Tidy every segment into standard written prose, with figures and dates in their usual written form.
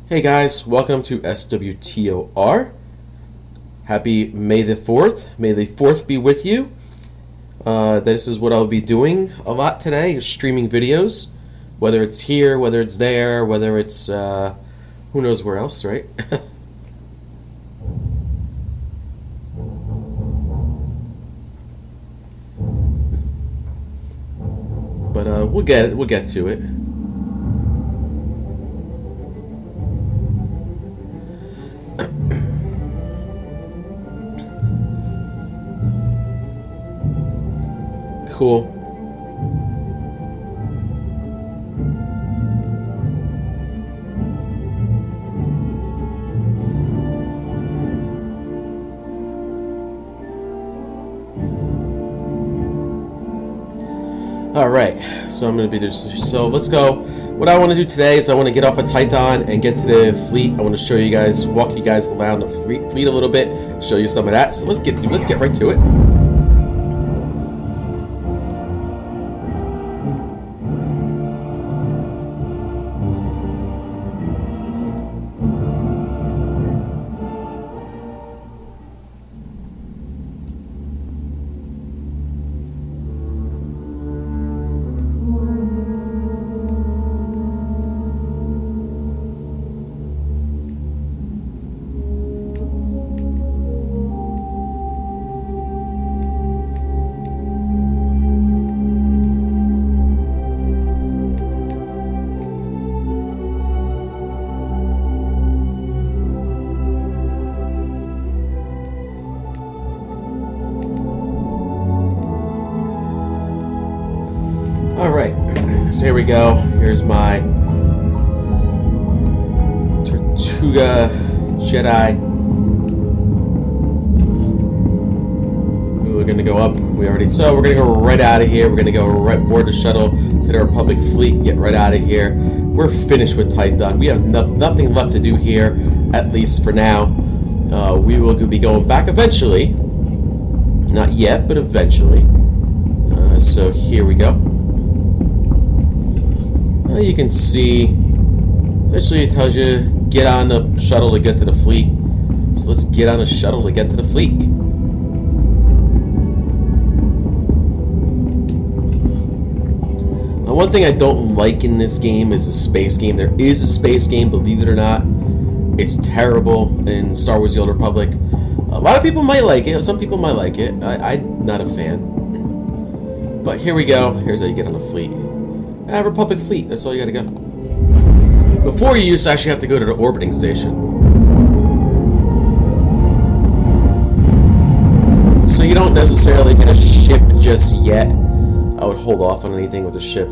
Hey guys, welcome to SWTOR. Happy May the 4th. May the 4th be with you. This is what I'll be doing a lot today, is streaming videos. Whether it's here, whether it's there, whether it's who knows where else, right? But we'll get to it. Cool. Alright, so I'm going to be this. So let's go. What I want to do today is I want to get off of Tython and get to the fleet. I want to show you guys, walk you guys around the fleet a little bit, show you some of that. So let's get right to it. Alright, so here we go. Here's my Tortuga Jedi. We're gonna go up. We're gonna go right out of here. We're gonna go right board the shuttle to the Republic fleet, get right out of here. We're finished with Tython. We have nothing left to do here, at least for now. We will be going back eventually. Not yet, but eventually. So here we go. You can see, essentially it tells you get on the shuttle to get to the fleet. So let's get on the shuttle to get to the fleet. Now, one thing I don't like in this game is a space game. There is a space game, believe it or not. It's terrible in Star Wars: The Old Republic. A lot of people might like it. Some people might like it. I'm not a fan. But here we go. Here's how you get on the fleet. Republic fleet, that's all you gotta go. Before you used to actually have to go to the orbiting station. So you don't necessarily get a ship just yet. I would hold off on anything with the ship.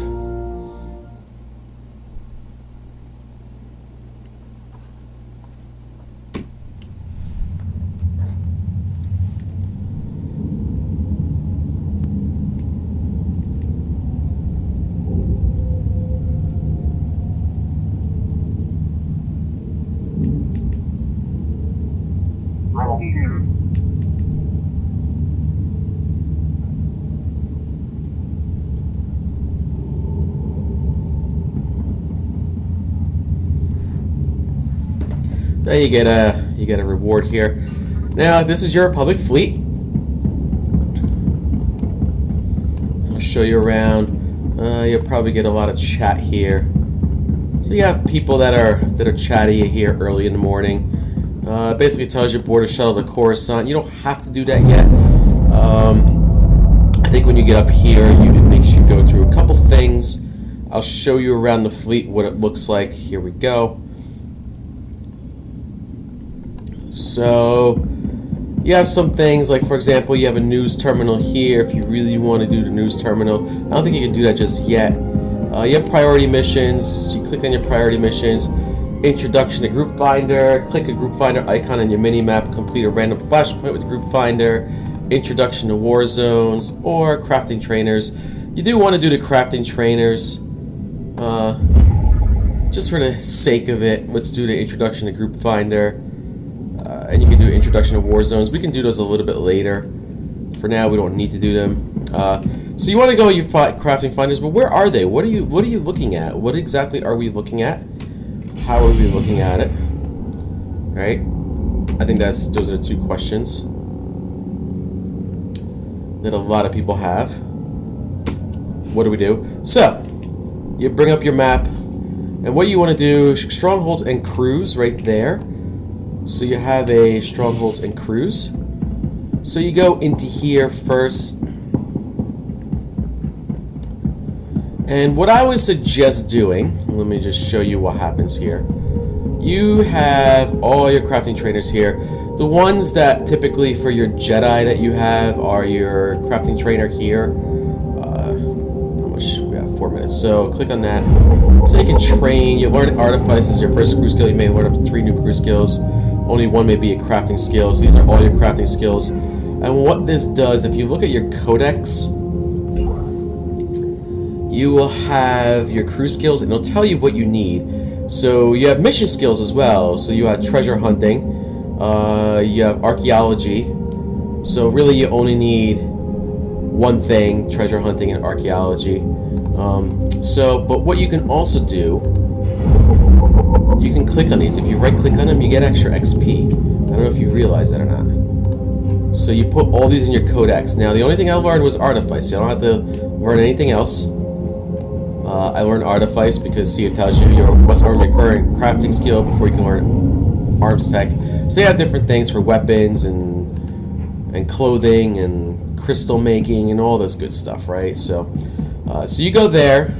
There you get a reward here. Now this is your Republic fleet. I'll show you around. You'll probably get a lot of chat here. So you have people that are chatty here early in the morning. Basically tells you board a shuttle to Coruscant. You don't have to do that yet. I think when you get up here, it makes you go through a couple things. I'll show you around the fleet what it looks like. Here we go. So you have some things like, for example, you have a news terminal here. If you really want to do the news terminal, I don't think you can do that just yet. You have priority missions. You click on your priority missions. Introduction to Group Finder. Click a Group Finder icon on your mini-map. Complete a random flashpoint with the Group Finder. Introduction to War Zones or Crafting Trainers. You do want to do the Crafting Trainers. Just for the sake of it, let's do the Introduction to Group Finder. And you can do Introduction to War Zones. We can do those a little bit later. For now, we don't need to do them. So you want to go your crafting finders, but where are they? What are you looking at? What exactly are we looking at? how are we looking at it? Right? I think those are the two questions that a lot of people have. What do we do? So, you bring up your map, and what you want to do, strongholds and crews right there. So you have a strongholds and crews. So you go into here first. And what I would suggest doing, let me just show you what happens here. You have all your crafting trainers here. The ones that typically for your Jedi that you have are your crafting trainer here. How much? We have 4 minutes. So click on that. So you can train. You learn Artifice as your first crew skill. You may learn up to 3 new crew skills. Only 1 may be a crafting skill. So these are all your crafting skills. And what this does, if you look at your codex, you will have your crew skills, and it'll tell you what you need. So you have mission skills as well. So you have treasure hunting, you have archaeology. So really you only need 1 thing, treasure hunting and archaeology. But what you can also do, you can click on these. If you right click on them, you get extra XP. I don't know if you realize that or not. So you put all these in your codex. Now the only thing I learned was Artifice. So I don't have to learn anything else. I learned Artifice because, see, it tells you you must learn your current crafting skill before you can learn arms tech. So you have different things for weapons and clothing and crystal making and all this good stuff, right? So you go there.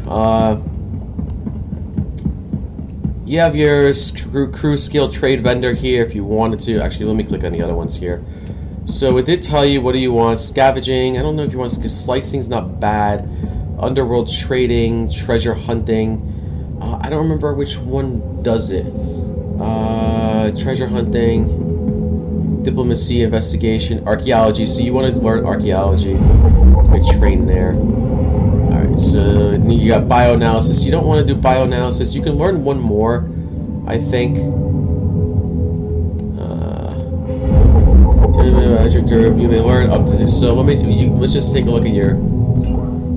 You have your crew skill trade vendor here if you wanted to. Actually, let me click on the other ones here. So it did tell you what do you want. Scavenging. I don't know if you want slicing's not bad. Underworld trading, treasure hunting. I don't remember which one does it. Treasure hunting, diplomacy, investigation, archaeology. So you want to learn archaeology. We train there. Alright, so you got bioanalysis. You don't want to do bioanalysis. You can learn 1 more, I think. You may learn up to. So let's just take a look at your.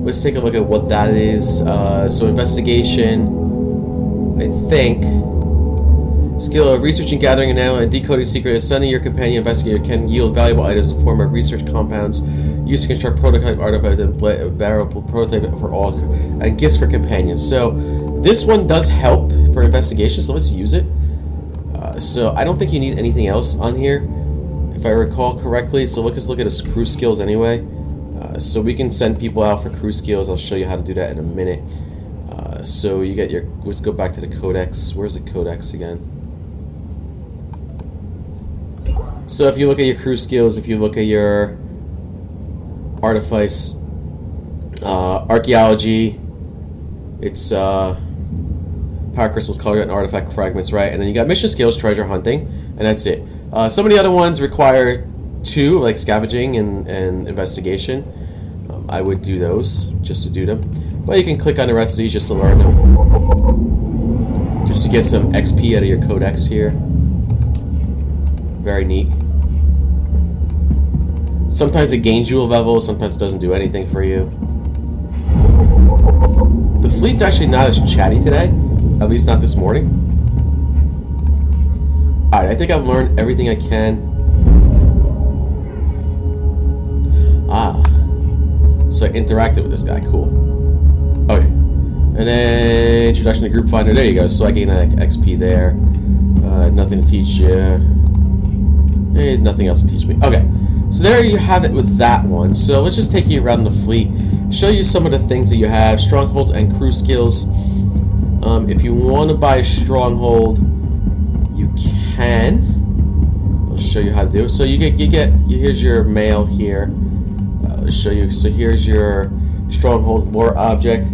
Let's take a look at what that is. So investigation, I think. Skill of researching, gathering, and decoding secrets. Sending your companion investigator can yield valuable items in the form of research compounds used to construct prototype artifacts and variable prototype for all, and gifts for companions. So this one does help for investigation. So let's use it. So I don't think you need anything else on here, if I recall correctly. So let's look at his crew skills anyway. So we can send people out for crew skills. I'll show you how to do that in a minute. So you get your. Let's go back to the codex. Where's the codex again? So if you look at your crew skills, if you look at your Artifice, archaeology, it's power crystals, color, and artifact fragments, right? And then you got mission skills, treasure hunting, and that's it. Some of the other ones require 2, like scavenging and investigation. I would do those just to do them, but you can click on the rest of these just to learn them, just to get some XP out of your codex here. Very neat. Sometimes it gains you a level, sometimes it doesn't do anything for you. The fleet's actually not as chatty today, at least not this morning. Alright, I think I've learned everything I can. So I interacted with this guy, cool. Okay. And then introduction to group finder, there you go. So I gain an XP there. Nothing to teach you. Nothing else to teach me. Okay. So there you have it with that one. So let's just take you around the fleet, show you some of the things that you have, strongholds and crew skills. If you want to buy a stronghold, you can. I'll show you how to do it. So here's your mail here. Let's show you. So here's your stronghold's lore object.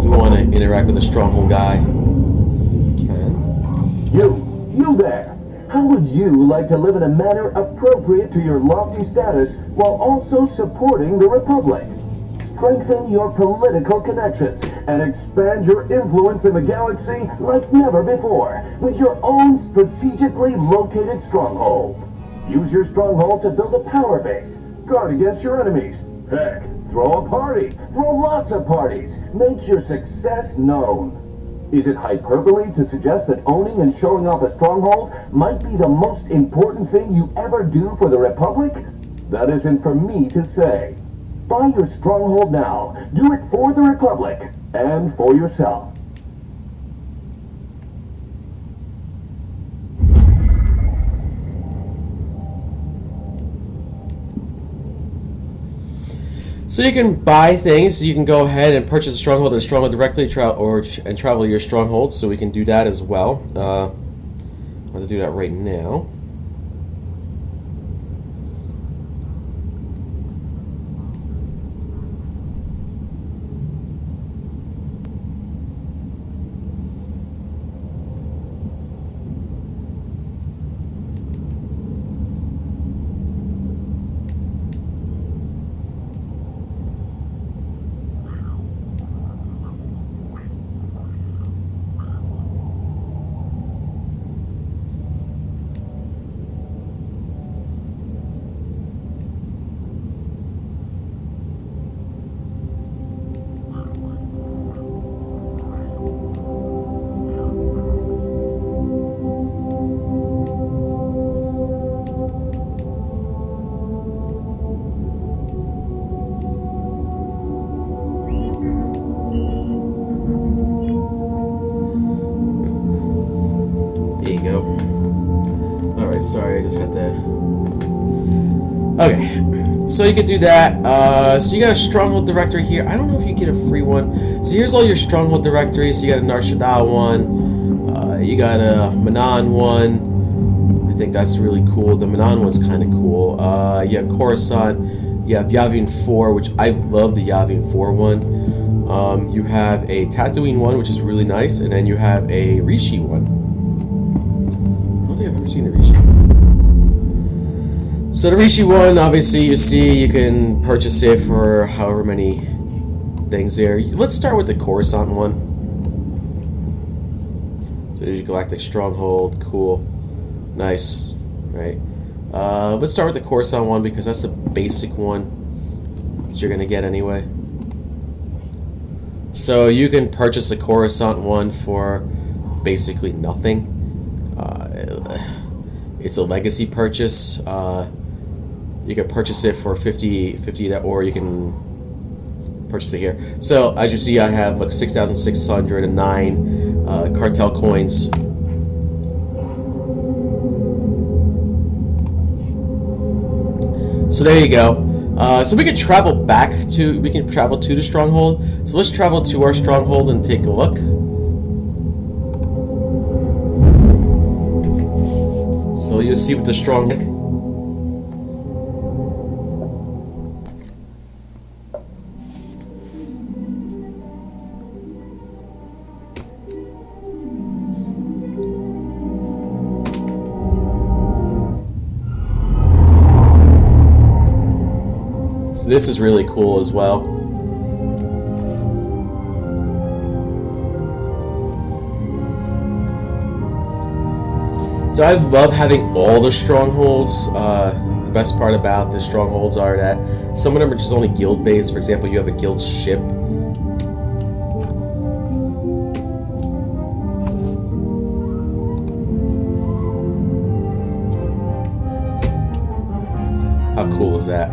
You want to interact with the stronghold guy? You can. You there. How would you like to live in a manner appropriate to your lofty status while also supporting the Republic? Strengthen your political connections and expand your influence in the galaxy like never before with your own strategically located stronghold. Use your stronghold to build a power base, guard against your enemies. Heck, throw a party, throw lots of parties. Make your success known. Is it hyperbole to suggest that owning and showing off a stronghold might be the most important thing you ever do for the Republic? That isn't for me to say. Buy your stronghold now. Do it for the Republic and for yourself. So you can buy things. So you can go ahead and purchase a stronghold directly, and travel your stronghold. So we can do that as well. I'm going to do that right now. Sorry, I just had to... Okay, so you could do that. So you got a Stronghold directory here. I don't know if you get a free one. So here's all your Stronghold directories. So you got a Nar Shaddaa one. You got a Manan one. I think that's really cool. The Manan one's kind of cool. You have Coruscant. You have Yavin 4, which I love the Yavin 4 one. You have a Tatooine one, which is really nice. And then you have a Rishi one. I don't think I've ever seen a Rishi. So the Rishi one, obviously, you see you can purchase it for however many things there. Let's start with the Coruscant one. So there's your Galactic Stronghold, cool, nice, right? Let's start with the Coruscant one because that's the basic one that you're gonna get anyway. So you can purchase the Coruscant one for basically nothing. It's a legacy purchase. You can purchase it for 50, or you can purchase it here. So as you see, I have like 6,609 cartel coins. So there you go. So we can travel to the Stronghold. So let's travel to our Stronghold and take a look. So you'll see with the Stronghold. So this is really cool as well. So I love having all the strongholds. The best part about the strongholds are that some of them are just only guild based. For example, you have a guild ship. How cool is that?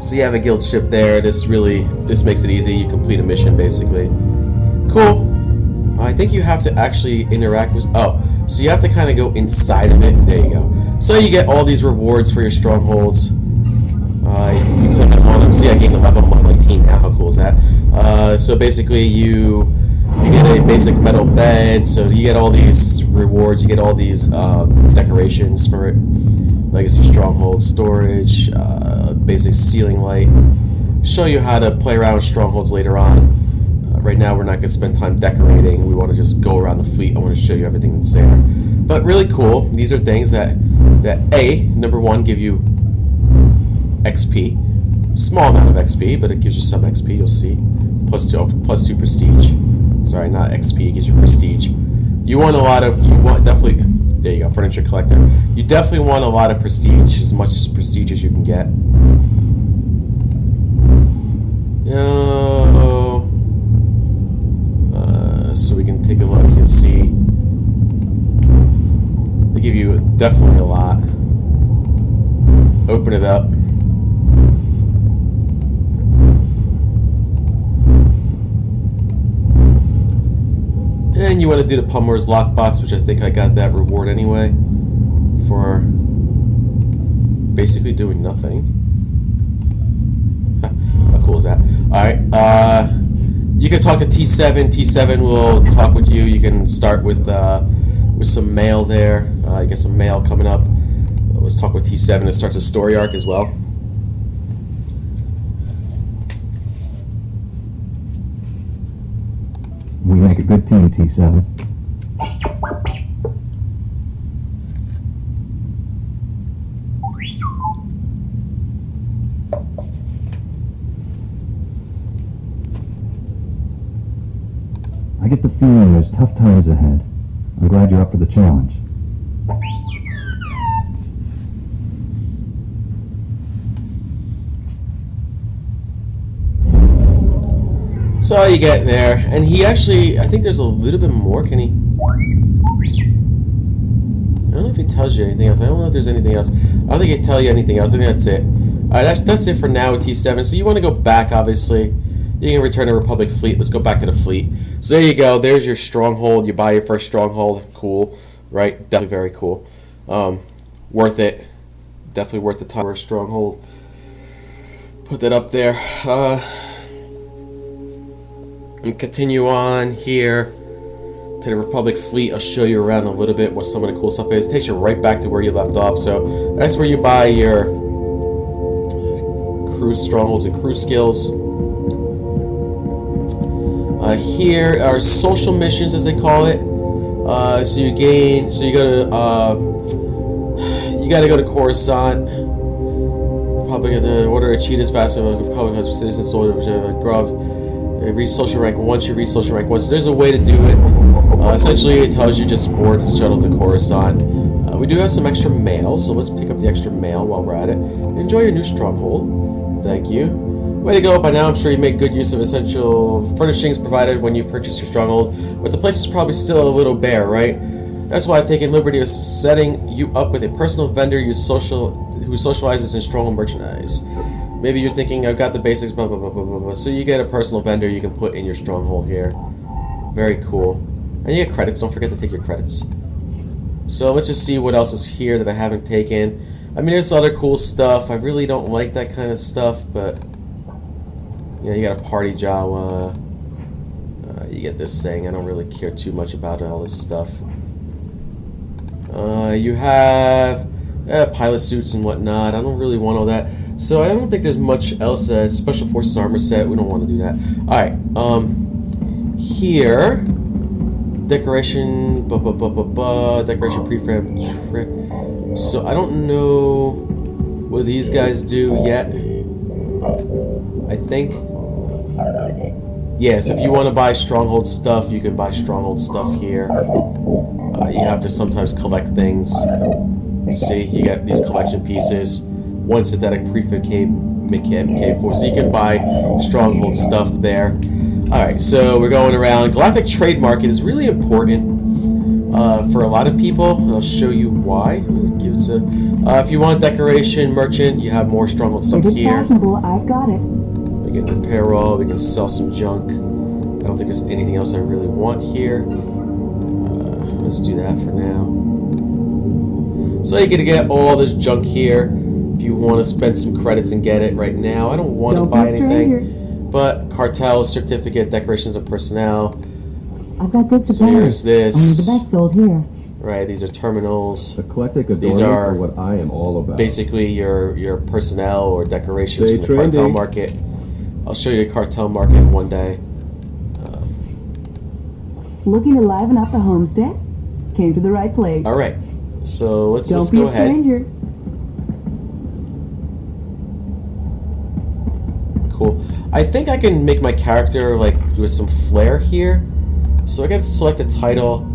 So you have a guild ship there. This makes it easy. You complete a mission basically. Cool. I think you have to actually interact with. Oh, so you have to kind of go inside of it. There you go. So you get all these rewards for your strongholds. You click on them. See, I gained a level. I'm level 18 now. How cool is that? So basically, you get a basic metal bed. So you get all these rewards. You get all these decorations for it. Legacy stronghold storage, basic ceiling light. Show you how to play around with strongholds later on. Right now we're not going to spend time decorating. We want to just go around the fleet. I want to show you everything that's there. But really cool. These are things that number one, give you XP. Small amount of XP, but it gives you some XP, you'll see. Plus two prestige. Sorry, not XP, it gives you prestige. Definitely, there you go, furniture collector. You definitely want a lot of prestige, as much prestige as you can get. No. So we can take a look. You'll see. They give you definitely a lot. Open it up. And you want to do the Pummer's Lockbox, which I think I got that reward anyway. For basically doing nothing. How cool is that? Alright, you can talk to T7. T7 will talk with you. You can start with some mail there. You get some mail coming up. Let's talk with T7. It starts a story arc as well. We make a good team, T7. I get the feeling there's tough times ahead. I'm glad you're up for the challenge. So you get there, and he actually, I think there's a little bit more. Can he? I don't know if he tells you anything else. I don't know if there's anything else. I don't think he'd tell you anything else. I think that's it. Alright, that's it for now with T7. So you want to go back, obviously. You can return to Republic fleet. Let's go back to the fleet. So there you go. There's your stronghold. You buy your first stronghold. Cool. Right? Definitely very cool. Worth it. Definitely worth the time for a stronghold. Put that up there. And continue on here to the Republic fleet. I'll show you around a little bit what some of the cool stuff is. It takes you right back to where you left off. So that's where you buy your crew strongholds and crew skills. Here are social missions, as they call it. So you gain. So you go to. You got to go to Coruscant. Republic the order of cheetahs faster. Republic has citizens soldiers grub. Reach social rank once. You reach social rank once. So there's a way to do it. Essentially, it tells you just board the shuttle to Coruscant. We do have some extra mail, so let's pick up the extra mail while we're at it. Enjoy your new stronghold. Thank you. Way to go. By now, I'm sure you make good use of essential furnishings provided when you purchase your stronghold, but the place is probably still a little bare, right? That's why I've taken liberty of setting you up with a personal vendor who socializes in stronghold merchandise. Maybe you're thinking, I've got the basics, blah, blah, blah, blah, blah, blah. So you get a personal vendor you can put in your stronghold here. Very cool. And you get credits. Don't forget to take your credits. So let's just see what else is here that I haven't taken. I mean, there's other cool stuff. I really don't like that kind of stuff, but... Yeah, you got a party Jawa. You get this thing. I don't really care too much about all this stuff. You have pilot suits and whatnot. I don't really want all that. So I don't think there's much else. Special Forces armor set. We don't want to do that. Alright. Here. Decoration. Decoration prefab. So I don't know what these guys do yet. I think. Yeah, so if you want to buy Stronghold stuff, you can buy Stronghold stuff here. You have to sometimes collect things. See, you get these collection pieces. One synthetic prefab K4, so you can buy Stronghold stuff there. Alright, so we're going around. Galactic Trade Market is really important for a lot of people, and I'll show you why. If you want Decoration Merchant, you have more Stronghold stuff here. I've got it. We can repair all, we can sell some junk. I don't think there's anything else I really want here. Let's do that for now. So you're gonna get all this junk here. If you want to spend some credits and get it right now. I don't want to buy anything. But cartel, certificate, decorations of personnel. I've got good supplies. So here's this. Only the best sold here. Right, these are terminals. Eclectic These are what I am all about. basically your personnel or decorations Stay from the cartel trendy. market. I'll show you the cartel market one day. Looking to liven up the homestead? Came to the right place. All right, so let's Don't just be go a ahead. stranger. Cool. I think I can make my character like with some flair here. So I gotta select a title.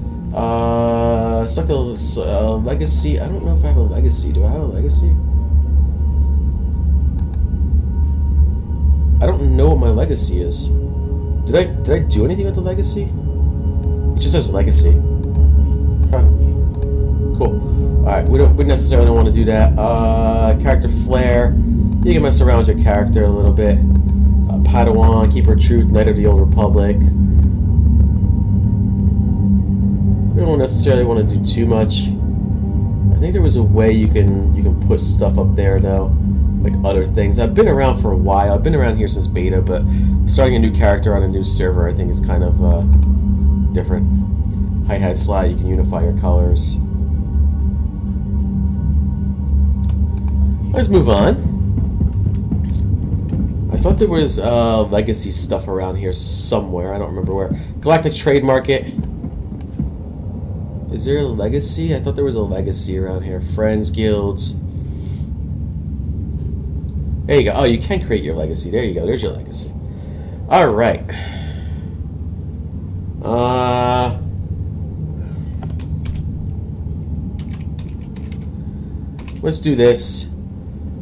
Select a legacy. I don't know if I have a legacy. Do I have a legacy? I don't know what my legacy is. Did I do anything with the legacy? It just says legacy. Huh. Cool. Alright, we necessarily don't want to do that. Character flair. You can mess around with your character a little bit. Padawan, Keeper of Truth, Knight of the Old Republic. We don't necessarily want to do too much. I think there was a way you can put stuff up there though, like other things. I've been around for a while. I've been around here since beta, but starting a new character on a new server, I think is kind of different. Height, height, slide. You can unify your colors. Let's move on. I thought there was legacy stuff around here somewhere. I don't remember where. Galactic Trade Market. Is there a legacy? I thought there was a legacy around here. Friends, guilds. There you go. Oh, you can create your legacy. There you go. There's your legacy. All right. Let's do this.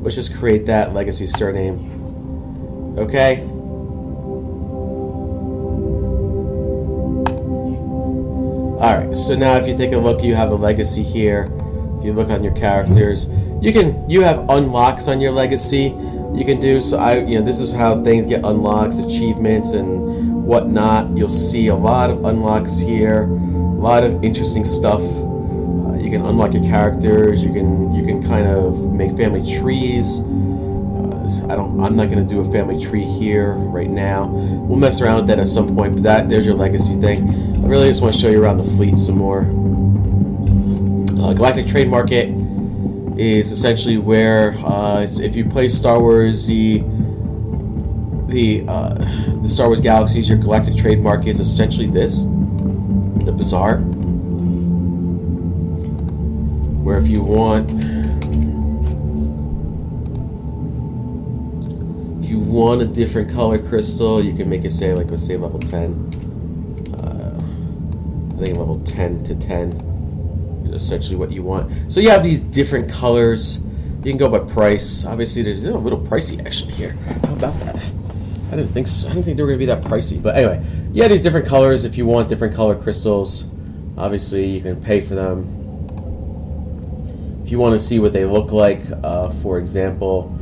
Let's just create that legacy surname. Okay. Alright, so now if you take a look, you have a legacy here. If you look on your characters, you have unlocks on your legacy you can do. So this is how things get unlocks, achievements and whatnot. You'll see a lot of unlocks here, a lot of interesting stuff. You can unlock your characters. You can kind of make family trees. I'm not going to do a family tree here right now. We'll mess around with that at some point, but there's your legacy thing. I really just want to show you around the fleet some more. Galactic Trade Market is essentially where, if you play Star Wars, the Star Wars galaxies, your Galactic Trade Market is essentially this, the Bazaar, where if you want a different color crystal, you can make it say, like, let's say level 10. I think level 10 to 10 is essentially what you want. So you have these different colors. You can go by price. Obviously, there's a little pricey actually here. How about that? I didn't think so. I didn't think they were going to be that pricey. But anyway, you have these different colors. If you want different color crystals, obviously you can pay for them. If you want to see what they look like, for example,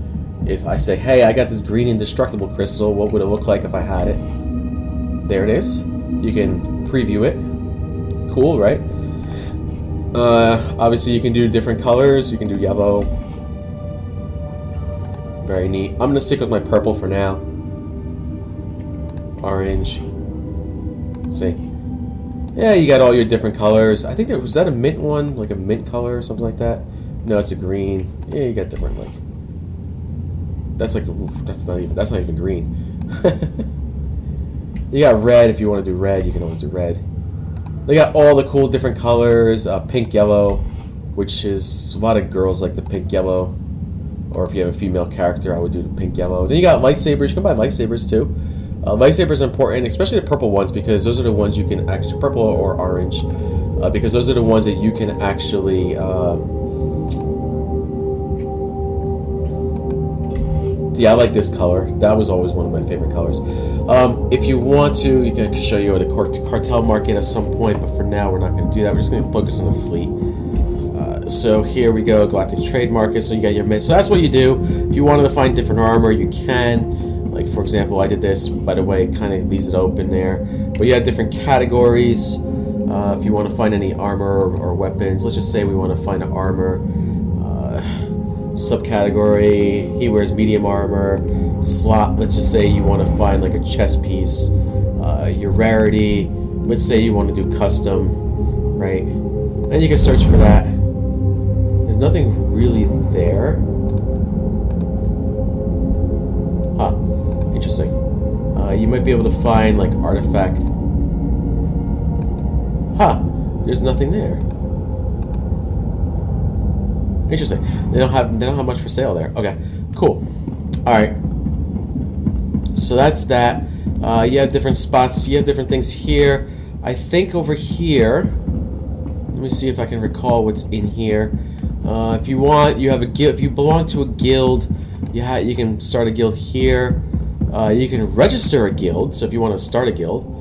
if I say, hey, I got this green indestructible crystal, what would it look like if I had it? There it is. You can preview it. Cool, right? Obviously, you can do different colors. You can do yellow. Very neat. I'm going to stick with my purple for now. Orange. See? Yeah, you got all your different colors. I think was that a mint one? Like a mint color or something like that? No, it's a green. Yeah, you got different, like... That's like, oof, that's not even green. You got red. If you want to do red, you can always do red. They got all the cool different colors. Pink, yellow, which is a lot of girls like the pink, yellow. Or if you have a female character, I would do the pink, yellow. Then you got lightsabers. You can buy lightsabers too. Lightsabers are important, especially the purple ones, because those are the ones you can actually, purple or orange, because those are the ones that you can actually. Yeah, I like this color. That was always one of my favorite colors. If you want to, you can show you at a cartel market at some point, but for now we're not going to do that. We're just going to focus on the fleet. So here we go, Galactic Trade Market. So you got your mid. So that's what you do. If you wanted to find different armor, you can. Like for example, I did this. By the way, it kind of leaves it open there. But you have different categories. If you want to find any armor or weapons, let's just say we want to find an armor. Subcategory, he wears medium armor. Slot, let's just say you want to find like a chest piece. Your rarity, let's say you want to do custom, right? And you can search for that. There's nothing really there. Huh, interesting. You might be able to find like artifact. Huh, there's nothing there. Interesting. They don't have much for sale there. Okay, cool. All right. So that's that. You have different spots. You have different things here. I think over here. Let me see if I can recall what's in here. If you want, you have a guild. If you belong to a guild, you can start a guild here. You can register a guild, so if you want to start a guild,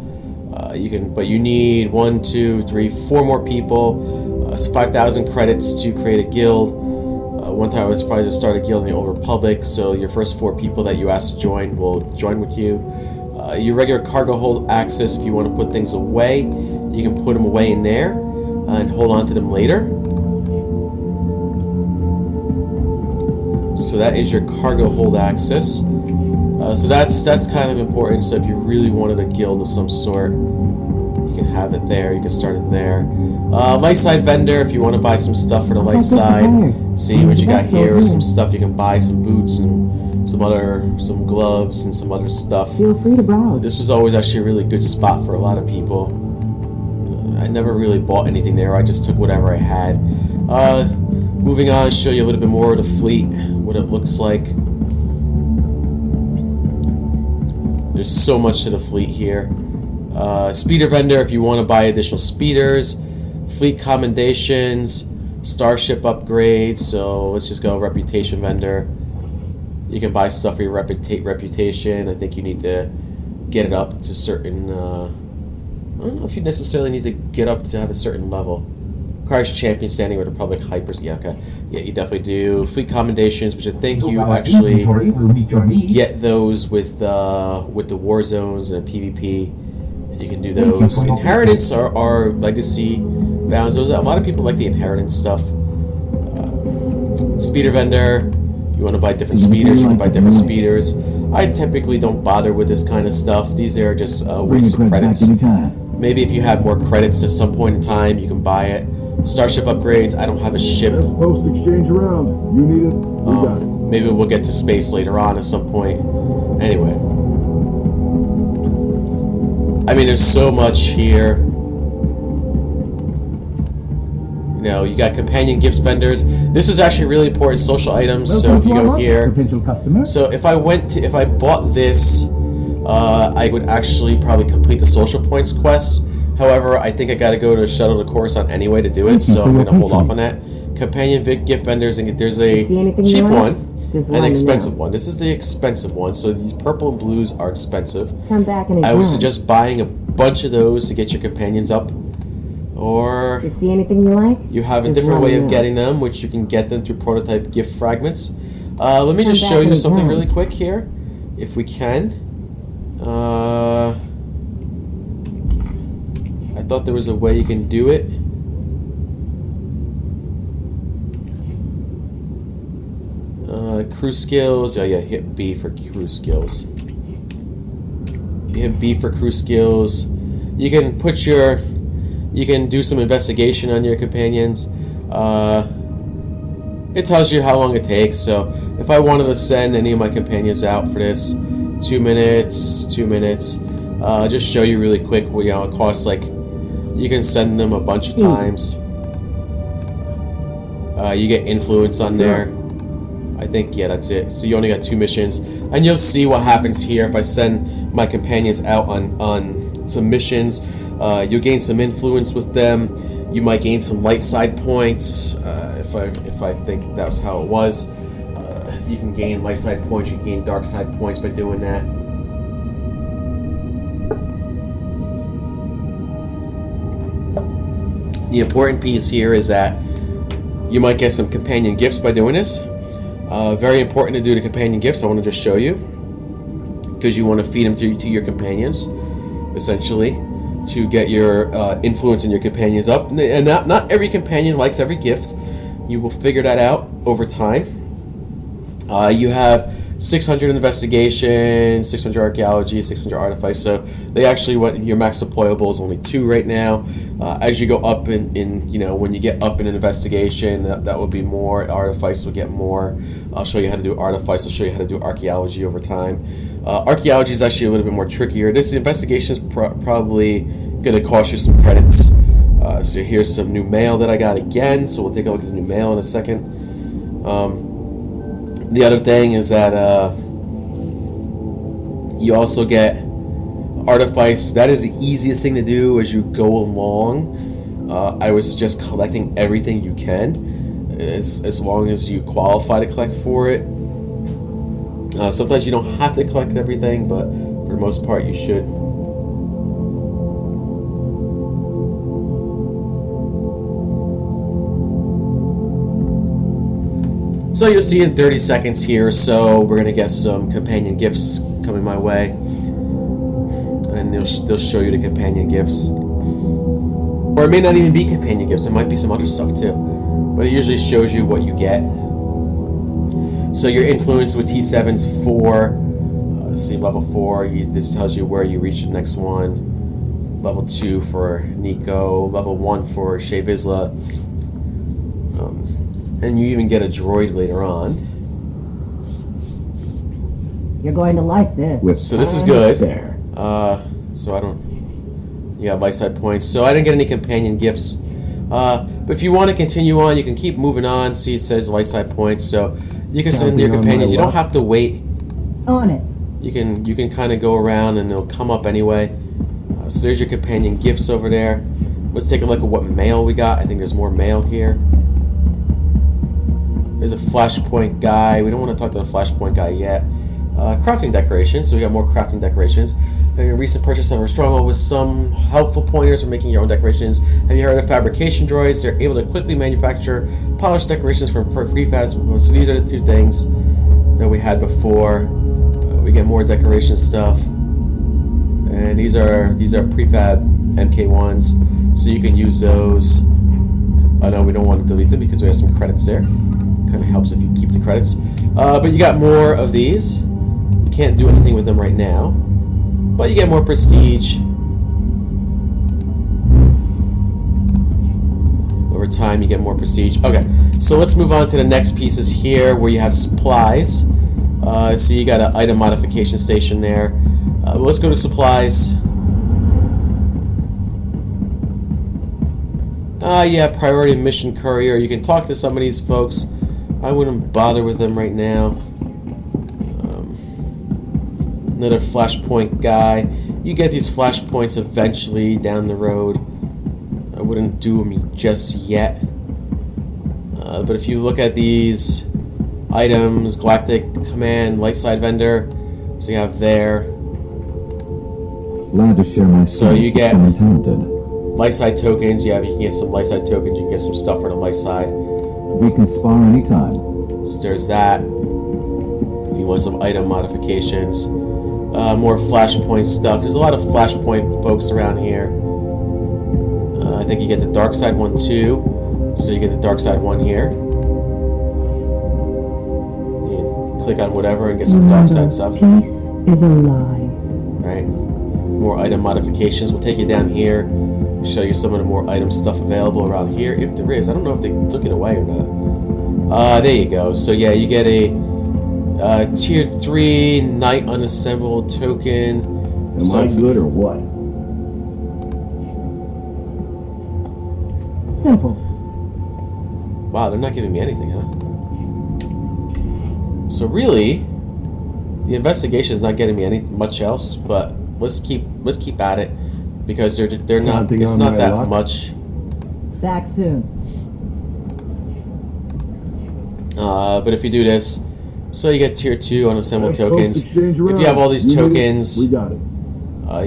you can, but you need 1, 2, 3, 4 more people, 5,000 credits to create a guild. One time I was trying to start a guild in the Old Republic, so your first 4 people that you ask to join will join with you. Your regular cargo hold access, if you want to put things away, you can put them away in there and hold on to them later. So that is your cargo hold access. So that's kind of important. So if you really wanted a guild of some sort, you can have it there. You can start it there. Light side vendor, if you want to buy some stuff for the light side. See what you got here is some stuff you can buy, some boots and some gloves and some other stuff. Feel free to browse. This was always actually a really good spot for a lot of people. I never really bought anything there. I just took whatever I had. Moving on, show you a little bit more of the fleet, what it looks like. There's so much to the fleet here. Speeder vendor, if you want to buy additional speeders. Fleet commendations, starship upgrades. So let's just go reputation vendor. You can buy stuff for your reputation. I think you need to get it up to certain. I don't know if you necessarily need to get up to have a certain level. Requires champion standing with Republic hypers. Yeah, okay. Yeah, you definitely do. Fleet commendations, which I think you actually get those with the war zones and PvP. You can do those. Inheritance are legacy bounds. Those, a lot of people like the inheritance stuff. Speeder vendor. You want to buy different speeders, you can buy different speeders. I typically don't bother with this kind of stuff. These are just waste of credits. Maybe if you have more credits at some point in time, you can buy it. Starship upgrades. I don't have a ship. Post exchange around. You need it. We got it. Maybe we'll get to space later on at some point. Anyway. I mean, there's so much here. You know, you got companion gifts vendors. This is actually really important social items. So if you go here, so if I bought this, I would actually probably complete the social points quest. However, I think I got to go to Shuttle to Coruscant anyway to do it, so I'm going to hold off on that. Companion gift vendors, and there's a cheap one and an expensive one. This is the expensive one, so these purple and blues are expensive. Come back and I would suggest buying a bunch of those to get your companions up. Or you see anything you like? You have a different way of getting them, which you can get them through prototype gift fragments. Let me just show you something really quick here, if we can. I thought there was a way you can do it. Crew skills. Oh yeah, hit B for crew skills. You hit B for crew skills. You can put your. You can do some investigation on your companions. It tells you how long it takes. So if I wanted to send any of my companions out for this, 2 minutes, 2 minutes. Just show you really quick. You know, it costs like. You can send them a bunch of times. You get influence on there. I think, yeah, that's it. So you only got 2 missions. And you'll see what happens here if I send my companions out on some missions. You'll gain some influence with them. You might gain some light side points. If I think that was how it was. You can gain light side points. You can gain dark side points by doing that. The important piece here is that you might get some companion gifts by doing this. Very important to do the companion gifts. I want to just show you, because you want to feed them to your companions, essentially, to get your influence in your companions up. And not every companion likes every gift. You will figure that out over time. You have 600 investigation, 600 archaeology, 600 artifice. So they actually went. Your max deployable is only 2 right now. As you go up in you know, when you get up in an investigation, that will be more. Artifice will get more. I'll show you how to do artifice. I'll show you how to do archaeology over time. Archaeology is actually a little bit more trickier. This investigation is probably going to cost you some credits. So here's some new mail that I got again. So we'll take a look at the new mail in a second. The other thing is that you also get artifice. That is the easiest thing to do as you go along. I would suggest collecting everything you can, as long as you qualify to collect for it. Sometimes you don't have to collect everything, but for the most part, you should. So you'll see in 30 seconds here or so, we're gonna get some companion gifts coming my way, and they'll show you the companion gifts, or it may not even be companion gifts. There might be some other stuff too, but it usually shows you what you get. So you're influenced with T7's 4. See, level 4. This tells you where you reach the next one. Level 2 for Nico. Level 1 for Shea Vizsla. And you even get a droid later on. You're going to like this. So this is good. So I don't... You got light side points. So I didn't get any companion gifts. But if you want to continue on, you can keep moving on. See, it says light side points. So you can send your companions. You don't have to wait. On it. You can kind of go around and they'll come up anyway. So there's your companion gifts over there. Let's take a look at what mail we got. I think there's more mail here. There's a flashpoint guy. We don't want to talk to the flashpoint guy yet. Crafting decorations. So we got more crafting decorations. A recent purchase of our Stronghold with some helpful pointers for making your own decorations. Have you heard of fabrication droids? They're able to quickly manufacture polished decorations from prefabs. So these are the two things that we had before. We get more decoration stuff, and these are prefab MK1s, so you can use those. I know we don't want to delete them because we have some credits there. Kind of helps if you keep the credits. But you got more of these. You can't do anything with them right now. But you get more prestige. Over time, you get more prestige. Okay, so let's move on to the next pieces here where you have supplies. So you got an item modification station there. Let's go to supplies. Yeah, priority mission courier. You can talk to some of these folks. I wouldn't bother with them right now. Another flashpoint guy. You get these flashpoints eventually down the road. I wouldn't do them just yet. But if you look at these items, Galactic Command, Light Side Vendor, so you have there. Glad to share my So you get someone talented. light side tokens. Yeah, you can get some light side tokens. You can get some stuff for the light side. We can spar anytime. So there's that. You want some item modifications. More flashpoint stuff. There's a lot of flashpoint folks around here. I think you get the dark side one too. So you get the dark side one here. You click on whatever and get some dark side stuff. Peace is a lie. Right. More item modifications. We'll take you down here. Show you some of the more item stuff available around here, if there is. I don't know if they took it away or not. There you go. So yeah, you get a tier 3 Knight unassembled token. Am I good or what? Simple. Wow, they're not giving me anything, huh? So really, the investigation is not getting me much else. But let's keep at it because they're not. It's not that much. Back soon. But if you do this, so you get tier 2 unassembled Hey, tokens. folks, exchange If you around. have all these You need it? tokens, We got it.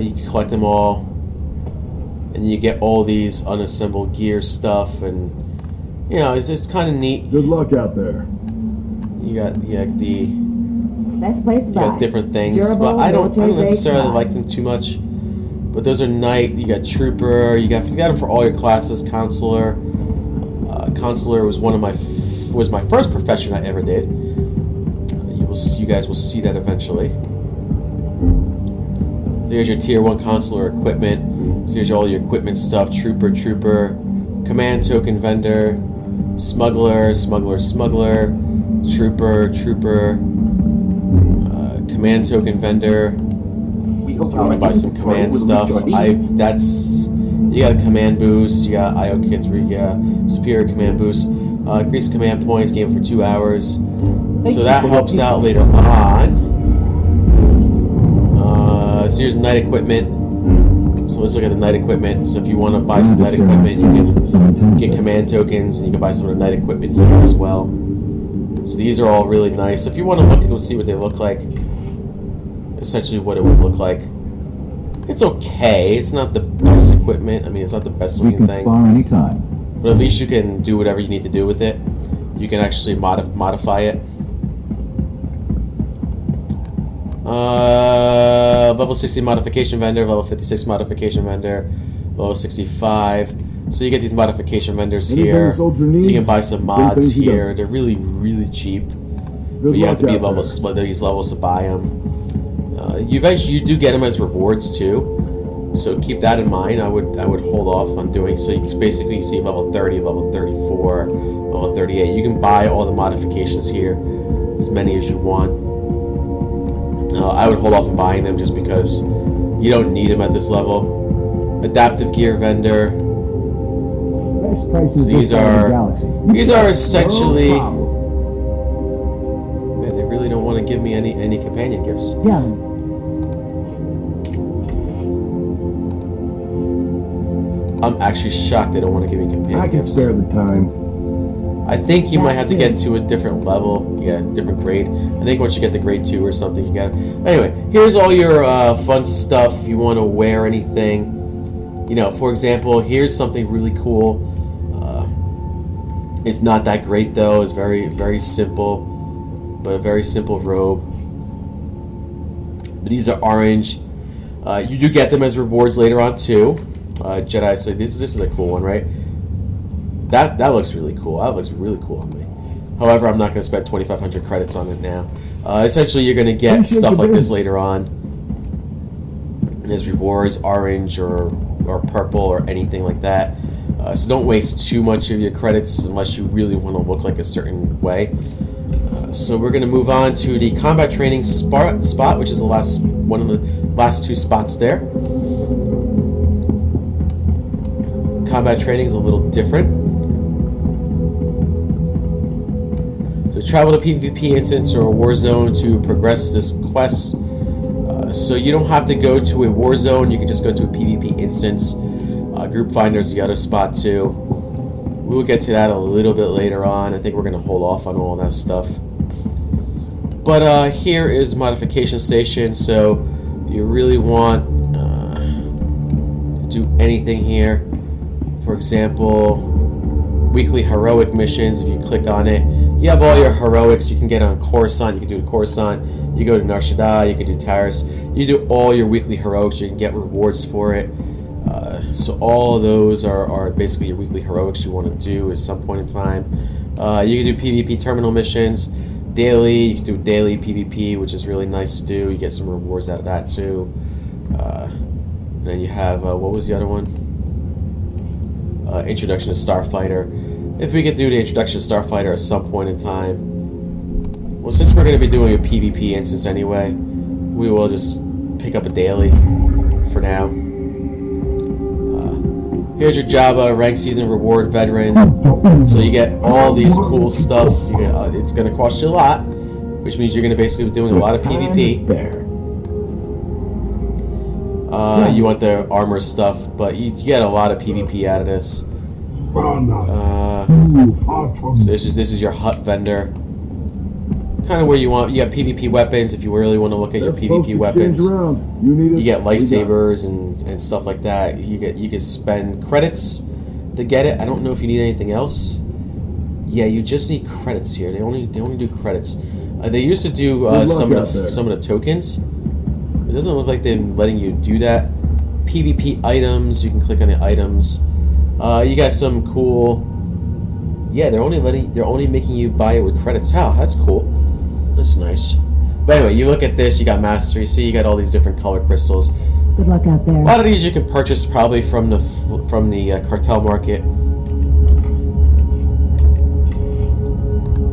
you can collect them all, and you get all these unassembled gear stuff, and you know it's kind of neat. Good luck out there. You got the Best place to you buy. got different things, Durable, but I don't military-grade necessarily supplies. like them too much. But those are Knight. You got Trooper. You got them for all your classes. Consular. Consular was was my first profession I ever did. You guys will see that eventually. So here's your tier 1 consular equipment. So here's all your equipment stuff. Trooper, command token vendor, smuggler, trooper, command token vendor. We hope You want to buy some command stuff. You got a command boost. You got IO Kit 3. Yeah, superior command boost. Increase command points. Game for 2 hours. So that helps out later on. So here's Knight equipment. So let's look at the Knight equipment. So if you want to buy some Knight equipment, you can get command tokens, and you can buy some of the Knight equipment here as well. So these are all really nice. If you want to look at them, see what they look like, essentially what it would look like. It's okay. It's not the best equipment. I mean, it's not the best We looking can thing. spar anytime. But at least you can do whatever you need to do with it. You can actually modify it. Level 60 modification vendor, level 56 modification vendor, level 65. So you get these modification vendors here. You can buy some mods here. They're really, really cheap. But you have to be level these levels to buy them. You do get them as rewards too. So keep that in mind. I would hold off on doing so. You basically see level 30, level 34, level 38. You can buy all the modifications here, as many as you want. I would hold off on buying them just because you don't need them at this level. Adaptive gear vendor. Best prices So these are essentially. No Man, they really don't want to give me any companion gifts. Done. I'm actually shocked they don't want to give me companion I can gifts. spare the time. I think you might have to get to a different level. Yeah, different grade. I think once you get to grade 2 or something, you got it. Anyway, here's all your fun stuff. If you want to wear anything, you know, for example, here's something really cool. It's not that great though. It's very, very simple, but a very simple robe. But these are orange. You do get them as rewards later on too. Jedi, so this is a cool one, right? That looks really cool. That looks really cool on me. However, I'm not going to spend 2,500 credits on it now. Essentially, you're going to get stuff like this later on. As rewards, orange or purple or anything like that. So don't waste too much of your credits unless you really want to look like a certain way. So we're going to move on to the combat training spot, which is the last one of the last 2 spots there. Combat training is a little different. So travel to PvP instance or a war zone to progress this quest. So you don't have to go to a war zone. You can just go to a PvP instance. Group Finder is the other spot too. We will get to that a little bit later on. I think we're going to hold off on all that stuff. But here is modification station. So if you really want to do anything here, for example, weekly heroic missions, if you click on it, you have all your heroics. You can get on Coruscant, you can do Coruscant, you go to Nar Shaddaa, you can do Taris, you do all your weekly heroics, you can get rewards for it. So all of those are basically your weekly heroics you want to do at some point in time. You can do PvP terminal missions, daily, you can do daily PvP, which is really nice to do. You get some rewards out of that too. And then you have, what was the other one? Introduction to Starfighter. If we could do the Introduction to Starfighter at some point in time. Well, since we're going to be doing a PvP instance anyway, we will just pick up a daily for now. Here's your Jabba rank season reward veteran. So you get all these cool stuff. You get, it's going to cost you a lot, which means you're going to basically be doing a lot of PvP. You want the armor stuff, but you get a lot of PvP out of this. So this is your hut vendor. Kind of where you want. You got PvP weapons if you really want to look at your PvP weapons. You get lightsabers and stuff like that. You can spend credits to get it. I don't know if you need anything else. Yeah, you just need credits here. They only do credits. They used to do some of the tokens. It doesn't look like they're letting you do that. PvP items. You can click on the items. You got some cool. Yeah, they're only making you buy it with credits. How? That's cool. That's nice. But anyway, you look at this. You got mastery. See, you got all these different color crystals. Good luck out there. A lot of these you can purchase probably from the cartel market.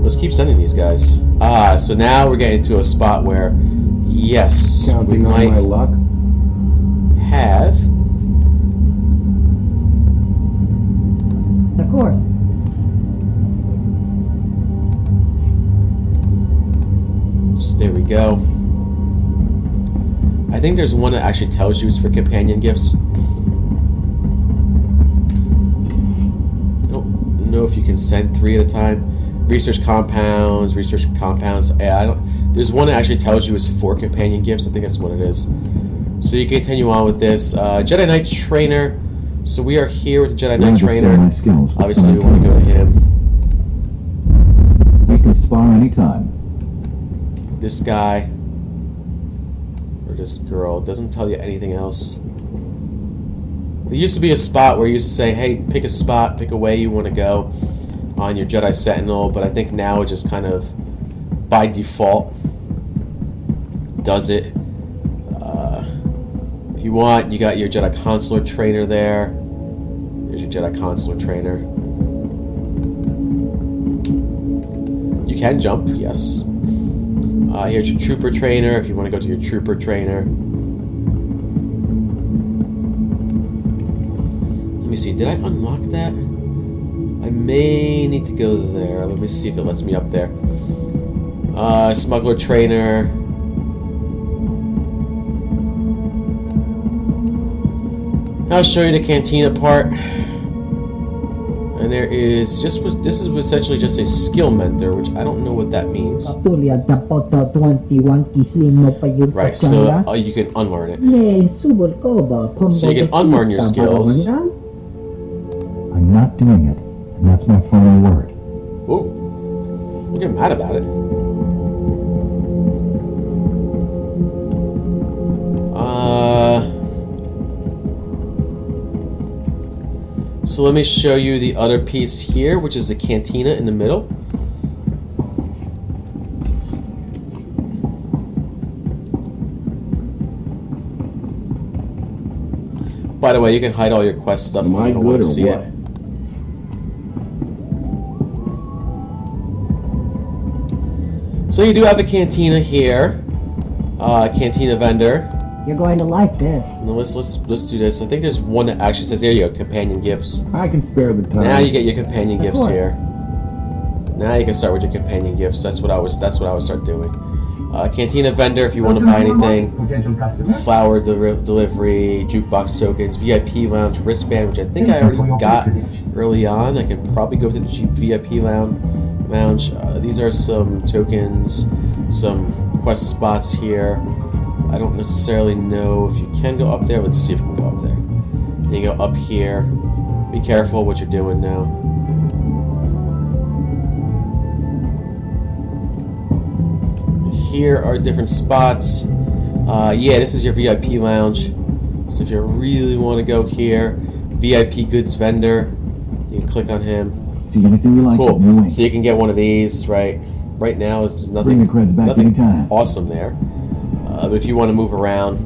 Let's keep sending these guys. So now we're getting to a spot where, yes, Counting we on might my luck. have. Of course. So there we go. I think there's one that actually tells you it's for companion gifts. I don't know if you can send 3 at a time. Research compounds. Yeah, I don't. There's one that actually tells you it's 4 companion gifts. I think that's what it is. So you continue on with this. Jedi Knight trainer. So we are here with the Jedi Knight trainer. Obviously, we want to go to him. We can spar anytime. This guy or this girl doesn't tell you anything else. There used to be a spot where you used to say, "Hey, pick a spot, pick a way you want to go on your Jedi Sentinel," but I think now it just kind of by default does it. If you want, you got your Jedi Consular trainer there. There's your Jedi Consular trainer. You can jump, yes. Here's your Trooper trainer if you want to go to your Trooper trainer. Let me see, did I unlock that? I may need to go there. Let me see if it lets me up there. Smuggler trainer. I'll show you the cantina part. And there is this is essentially just a skill mentor, which I don't know what that means. Right, so you can unlearn it. So you can unlearn your skills. I'm not doing it, and that's my final word. Ooh, don't get mad about it. So let me show you the other piece here, which is a cantina in the middle. By the way, you can hide all your quest stuff if you don't want to see it. So you do have a cantina here, cantina vendor. You're going to like this. Now let's do this. I think there's one that actually says, there you go, companion gifts. I can spare the time. Now you get your companion gifts here. Now you can start with your companion gifts. That's what I would start doing. Cantina vendor if you want to buy anything. Flower delivery, jukebox tokens, VIP lounge wristband, which I think I already got early on. I can probably go to the VIP lounge. These are some tokens, some quest spots here. I don't necessarily know if you can go up there. Let's see if we can go up there. And you go up here. Be careful what you're doing now. Here are different spots. Yeah, this is your VIP lounge. So if you really want to go here, VIP goods vendor, you can click on him. See anything you like? Cool. So you can get one of these, right? Right now, there's nothing awesome there. But if you want to move around,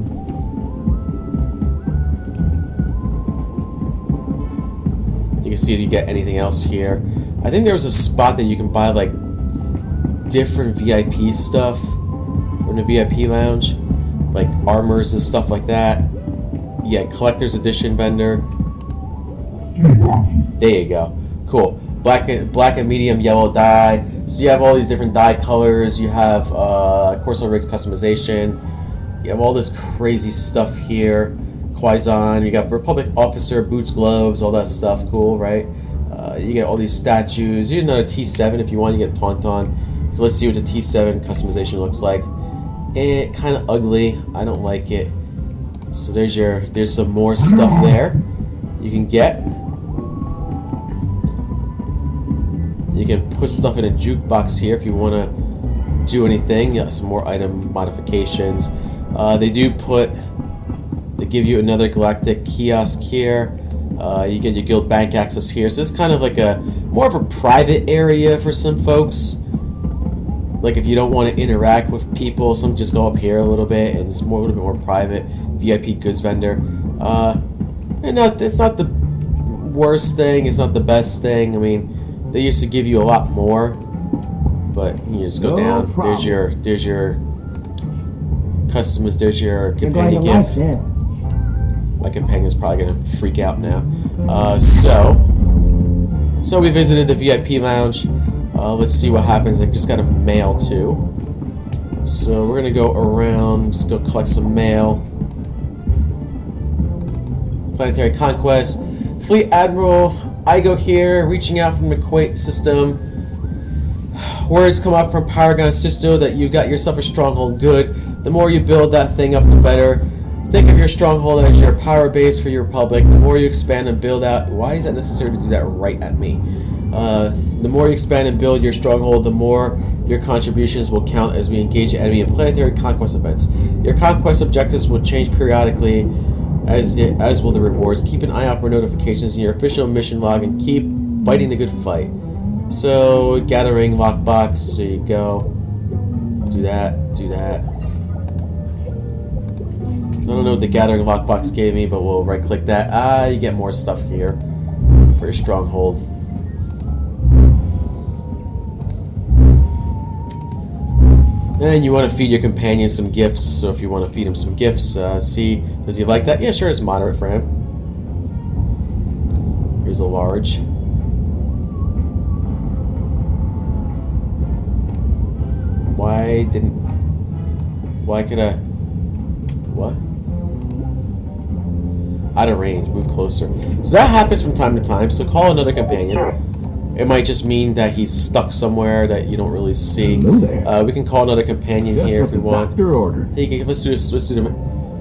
you can see if you get anything else here. I think there was a spot that you can buy like different VIP stuff in the VIP lounge, like armors and stuff like that. Yeah, collector's edition vendor. There you go. Cool. Black and medium yellow dye. So you have all these different dye colors. You have Corso Rigs customization. You have all this crazy stuff here. Quaizon. You got Republic officer, boots, gloves, all that stuff. Cool, right? You get all these statues. You get another T7 if you want. You get Tauntaun. So let's see what the T7 customization looks like. Kind of ugly. I don't like it. So there's some more stuff there you can get. You can put stuff in a jukebox here if you want to do anything. Yeah, some more item modifications. They give you another galactic kiosk here. You get your guild bank access here. So it's kind of like more of a private area for some folks. Like if you don't want to interact with people, some just go up here a little bit, and it's a little bit more private. VIP goods vendor. And it's not the worst thing. It's not the best thing. I mean, they used to give you a lot more, but you just go down. Problem. There's your customers. There's your companion gift. Like my companion's probably gonna freak out now. So we visited the VIP lounge. Let's see what happens. I just got a mail too. So we're gonna go around, just go collect some mail. Planetary Conquest. Fleet Admiral Igo here, reaching out from the Kuwait system. words come out from Paragon Sisto that you got yourself a stronghold good. The more you build that thing up, the better. Think of your stronghold as your power base for your republic. The more you expand and build out... Why is that necessary to do that right at me? The more you expand and build your stronghold, the more your contributions will count as we engage the enemy in planetary conquest events. Your conquest objectives will change periodically, as will the rewards. Keep an eye out for notifications in your official mission log and keep fighting the good fight. So, gathering lockbox, there you go. Do that, do that. I don't know what the gathering lockbox gave me, but we'll right click that. You get more stuff here for your stronghold. And you want to feed your companion some gifts, so if you want to feed him some gifts, see, does he like that? Yeah, sure, it's moderate for him. Here's a large. Why could I... What? Out of range, move closer. So that happens from time to time, so call another companion. It might just mean that he's stuck somewhere that you don't really see. We can call another companion here if we want. Let's do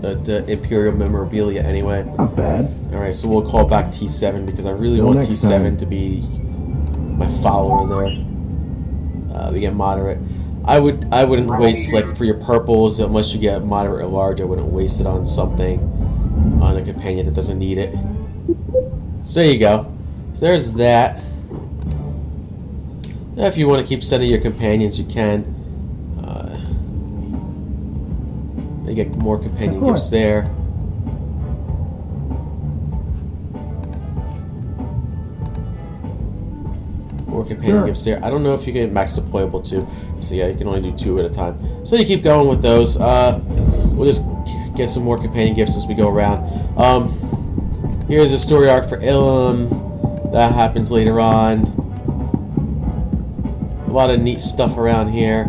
the Imperial memorabilia anyway. Not bad. Alright, so we'll call back T7 because I really want T7 to be my follower there. We get moderate. I wouldn't waste, like, for your purples, unless you get moderate or large, I wouldn't waste it on something, on a companion that doesn't need it. So there you go. So there's that. Now if you want to keep sending your companions, you can. You get more companion gifts there. More companion gifts there. I don't know if you can max deployable too. So yeah, you can only do 2 at a time. So you keep going with those. We'll just get some more companion gifts as we go around. Here's a story arc for Ilum. That happens later on. A lot of neat stuff around here.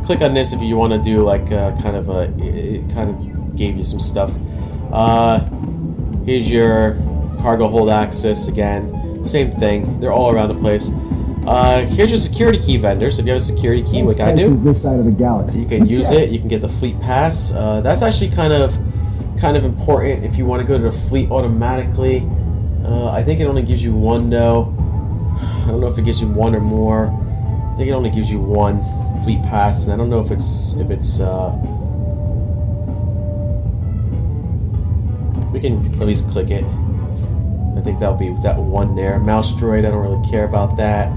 Click on this if you want to do like it kind of gave you some stuff. Here's your cargo hold access again. Same thing. They're all around the place. Here's your security key vendor. So if you have a security key, like I do, This side of the galaxy. you can use it. You can get the fleet pass. That's actually kind of important if you want to go to the fleet automatically. I think it only gives you 1 though. I don't know if it gives you 1 or more. I think it only gives you 1 fleet pass, and I don't know if it's we can at least click it. I think that'll be that 1 there. Mouse droid, I don't really care about that.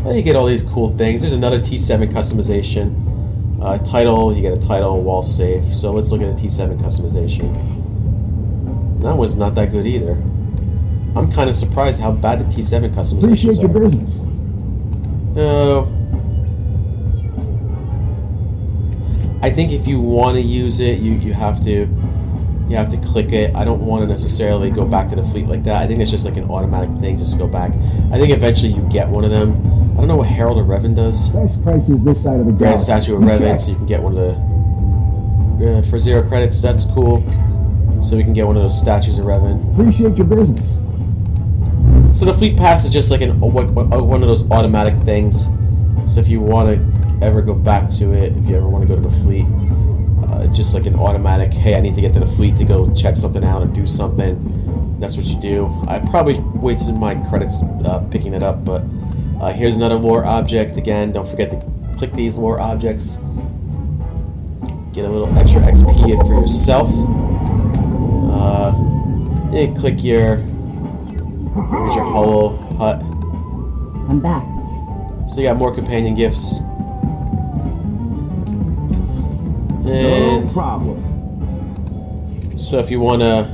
Well, you get all these cool things. There's another T7 customization. Title, you get a title, wall safe. So let's look at a T7 customization. That was not that good either. I'm kind of surprised how bad the T7 customizations Appreciate your are. business. No. I think if you want to use it, you have to click it. I don't want to necessarily go back to the fleet like that. I think it's just like an automatic thing, just to go back. I think eventually you get one of them. I don't know what Herald of Revan does. Best price is this side of the Grand galaxy. Statue of Revan, so you can get one of the... for 0 credits, that's cool. So we can get one of those statues of Revan. Appreciate your business. So the fleet pass is just like one of those automatic things. So if you want to ever go back to it, if you ever want to go to the fleet, just like an automatic, hey, I need to get to the fleet to go check something out or do something. That's what you do. I probably wasted my credits picking it up, but here's another lore object. Again, don't forget to click these lore objects. Get a little extra XP for yourself. Then click here's your hollow hut. I'm back. So you got more companion gifts. No And problem. so if you want to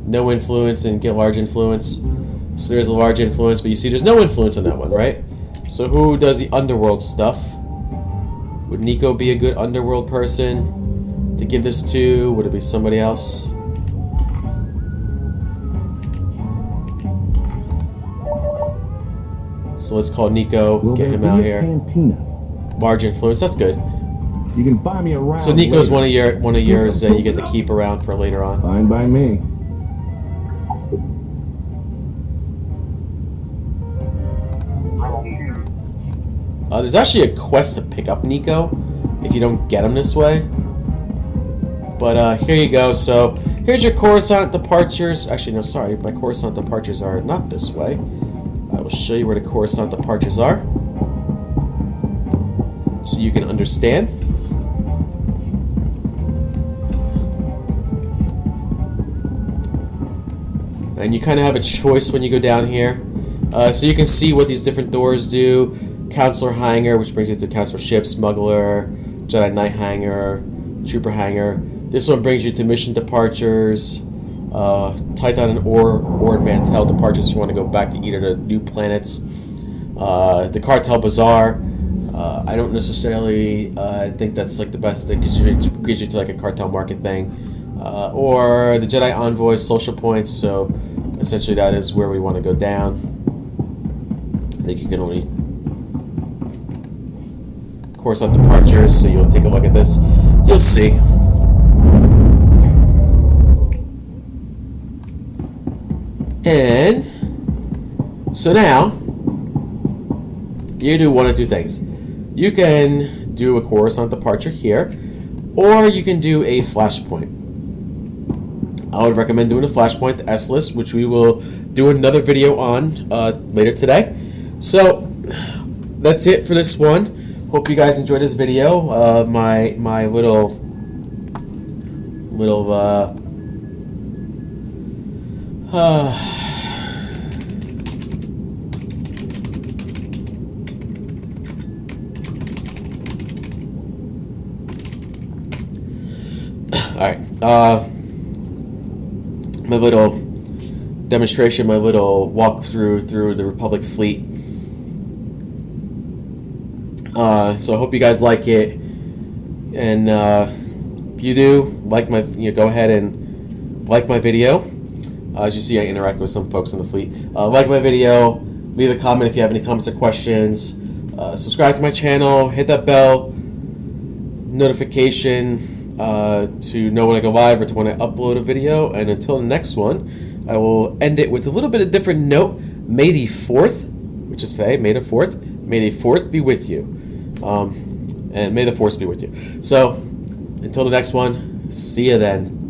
no influence and get large influence, so there's a large influence, but you see there's no influence on that one, right? So who does the underworld stuff? Would Nico be a good underworld person to give this to? Would it be somebody else? So let's call Nico, Will get there him be out a here. cantina? Large influence, that's good. You can buy me around. So Nico's later. one of yours that you get to keep around for later on. Fine by me. There's actually a quest to pick up Nico if you don't get him this way. But here you go. So here's your Coruscant departures. Actually, no, sorry. My Coruscant departures are not this way. I will show you where the Coruscant departures are, so you can understand. And you kind of have a choice when you go down here. So you can see what these different doors do. Counselor Hangar, which brings you to Counselor Ship, Smuggler, Jedi Knight Hangar, Trooper Hangar. This one brings you to Mission Departures, Tython and Ord Mantell Departures if you want to go back to either the new planets. The Cartel Bazaar. I don't necessarily think that's like the best thing. It gives you to like a cartel market thing. Or the Jedi Envoy social points. So essentially that is where we want to go down. I think you can only Coruscant departures, so you'll take a look at this. You'll see. And so now you do one of two things. You can do a Coruscant departure here, or you can do a flashpoint. I would recommend doing a flashpoint, the S-list, which we will do another video on later today. So that's it for this one. Hope you guys enjoyed this video. My little Alright, my little demonstration, my little walkthrough through the Republic fleet. So I hope you guys like it, and if you do, go ahead and like my video. As you see, I interact with some folks in the fleet. Like my video, leave a comment if you have any comments or questions. Subscribe to my channel, hit that bell notification to know when I go live or to when I upload a video. And until the next one, I will end it with a little bit of different note. May the 4th, which is today, May the 4th, may the 4th be with you. And may the Force be with you. So, until the next one, see you then.